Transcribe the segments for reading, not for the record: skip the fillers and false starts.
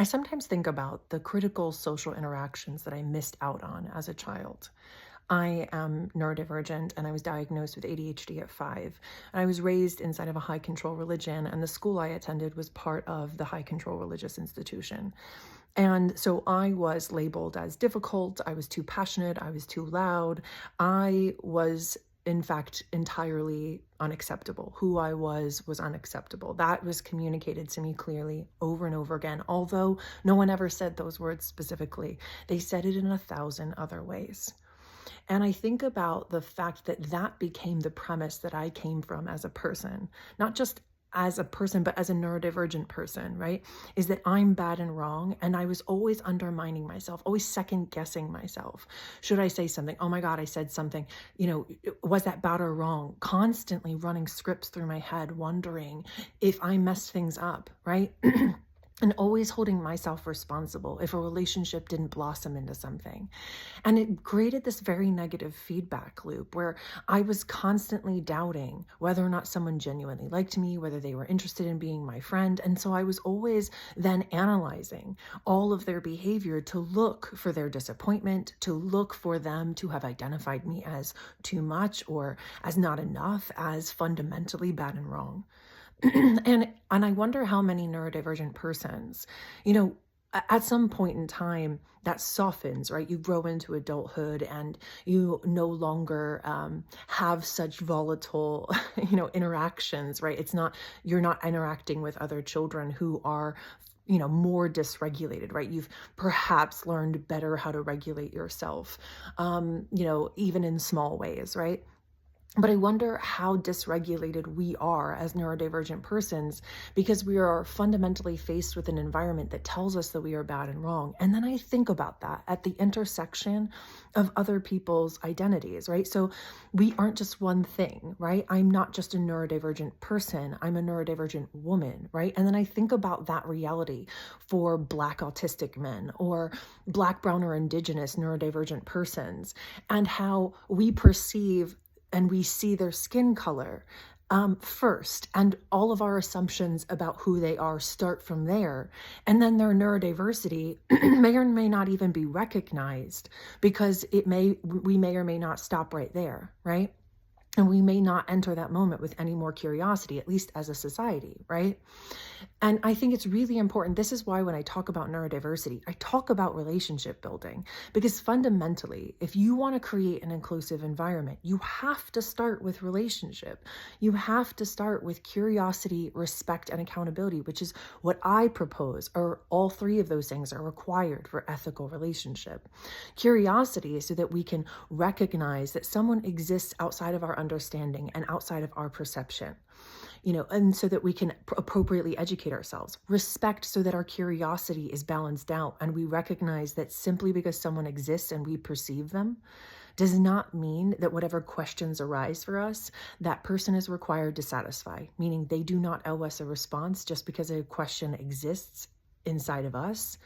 I sometimes think about the critical social interactions that I missed out on as a child. I am neurodivergent and I was diagnosed with ADHD at 5. And I was raised inside of a high control religion, and the school I attended was part of the high control religious institution. And so I was labeled as difficult, I was too passionate, I was too loud. I was, in fact, entirely unacceptable. Who I was unacceptable. That was communicated to me clearly over and over again, although no one ever said those words specifically. They said it in 1,000 other ways. And I think about the fact that that became the premise that I came from as a person, not just as a person, but as a neurodivergent person, right? Is that I'm bad and wrong. And I was always undermining myself, always second guessing myself. Should I say something? Oh my God, I said something. Was that bad or wrong? Constantly running scripts through my head, wondering if I messed things up, right? And always holding myself responsible if a relationship didn't blossom into something. And it created this very negative feedback loop where I was constantly doubting whether or not someone genuinely liked me, whether they were interested in being my friend. And so I was always then analyzing all of their behavior to look for their disappointment, to look for them to have identified me as too much or as not enough, as fundamentally bad and wrong. And I wonder how many neurodivergent persons, at some point in time that softens, right? You grow into adulthood and you no longer have such volatile, interactions, right? You're not interacting with other children who are more dysregulated, right? You've perhaps learned better how to regulate yourself, even in small ways, right? But I wonder how dysregulated we are as neurodivergent persons because we are fundamentally faced with an environment that tells us that we are bad and wrong. And then I think about that at the intersection of other people's identities, right? So we aren't just one thing, right? I'm not just a neurodivergent person. I'm a neurodivergent woman, right? And then I think about that reality for Black autistic men or Black, brown, or Indigenous neurodivergent persons, and how we perceive and we see their skin color first, and all of our assumptions about who they are start from there. And then their neurodiversity may or may not even be recognized because we may or may not stop right there, right? And we may not enter that moment with any more curiosity, at least as a society, right? And I think it's really important. This is why when I talk about neurodiversity, I talk about relationship building, because fundamentally, if you want to create an inclusive environment, you have to start with relationship. You have to start with curiosity, respect, and accountability, which is what I propose, or all three of those things are required for ethical relationship. Curiosity is so that we can recognize that someone exists outside of our understanding and outside of our perception. And so that we can appropriately educate ourselves. Respect, so that our curiosity is balanced out and we recognize that simply because someone exists and we perceive them does not mean that whatever questions arise for us, that person is required to satisfy, meaning they do not owe us a response just because a question exists inside of us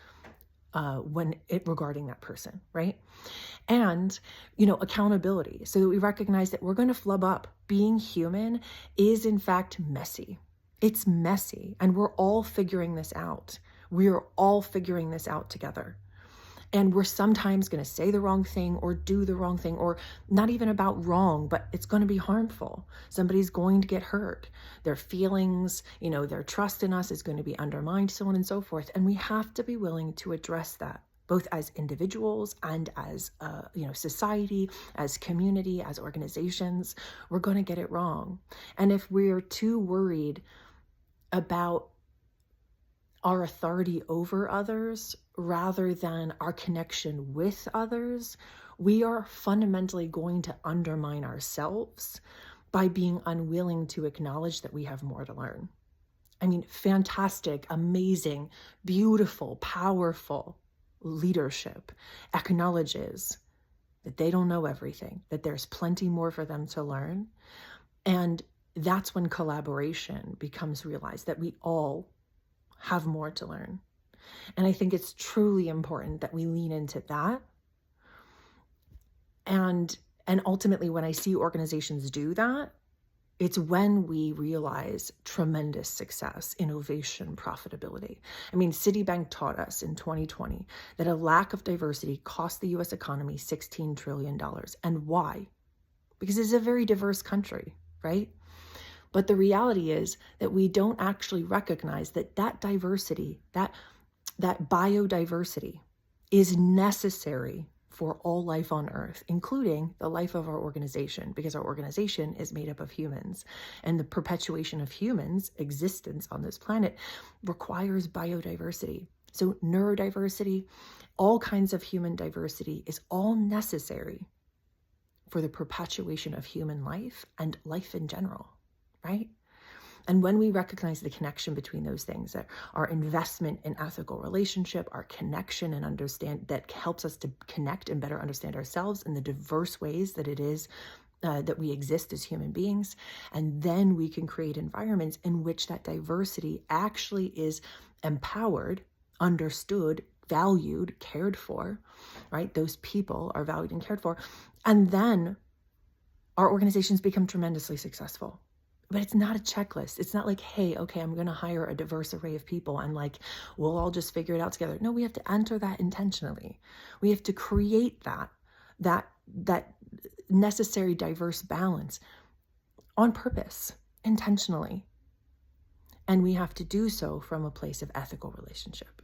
regarding that person, right? And, accountability, so that we recognize that we're going to flub up. Being human is in fact messy. It's messy, and we're all figuring this out. We're all figuring this out together. And we're sometimes going to say the wrong thing or do the wrong thing, or not even about wrong, but it's going to be harmful. Somebody's going to get hurt. Their feelings, their trust in us is going to be undermined, so on and so forth. And we have to be willing to address that, both as individuals and as, society, as community, as organizations. We're going to get it wrong. And if we're too worried about our authority over others rather than our connection with others, we are fundamentally going to undermine ourselves by being unwilling to acknowledge that we have more to learn. I mean, fantastic, amazing, beautiful, powerful leadership acknowledges that they don't know everything, that there's plenty more for them to learn. And that's when collaboration becomes realized, that we all have more to learn. And I think it's truly important that we lean into that. And ultimately, when I see organizations do that, It's when we realize tremendous success, innovation, profitability. I mean, Citibank taught us in 2020 that a lack of diversity cost the US economy $16 trillion. And why? Because it's a very diverse country, right? But the reality is that we don't actually recognize that diversity, that biodiversity is necessary for all life on Earth, including the life of our organization, because our organization is made up of humans. And the perpetuation of humans' existence on this planet requires biodiversity. So neurodiversity, all kinds of human diversity is all necessary for the perpetuation of human life and life in general, right? And when we recognize the connection between those things, that our investment in ethical relationship, our connection and understand that helps us to connect and better understand ourselves in the diverse ways that it is that we exist as human beings, and then we can create environments in which that diversity actually is empowered, understood, valued, cared for, right? Those people are valued and cared for. And then our organizations become tremendously successful. But it's not a checklist. It's not like, hey, okay, I'm going to hire a diverse array of people and like, we'll all just figure it out together. No, we have to enter that intentionally. We have to create that necessary diverse balance on purpose, intentionally. And we have to do so from a place of ethical relationship.